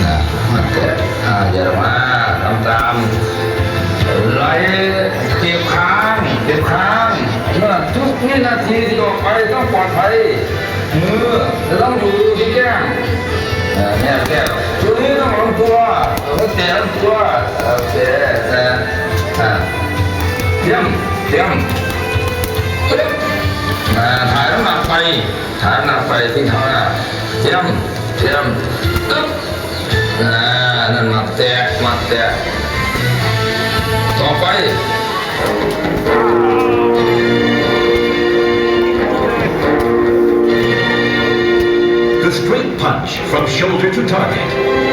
นะมาแตะอย่ามาทำตามไหลเก็บค้างเมื่อทุกวินาทีที่ออกไปต้องปลอดภัยมือจะต้องอยู่ที่แก้มเนี่ยแก้มตัวนี้ต้องลงตัวต้องแตะลงตัวโอเคเตรียมถ่ายน้ำหนักไปที่เท้าหน้าเตรียมตึ๊บนั่นมาแตะต่อไป The straight punch from shoulder to target.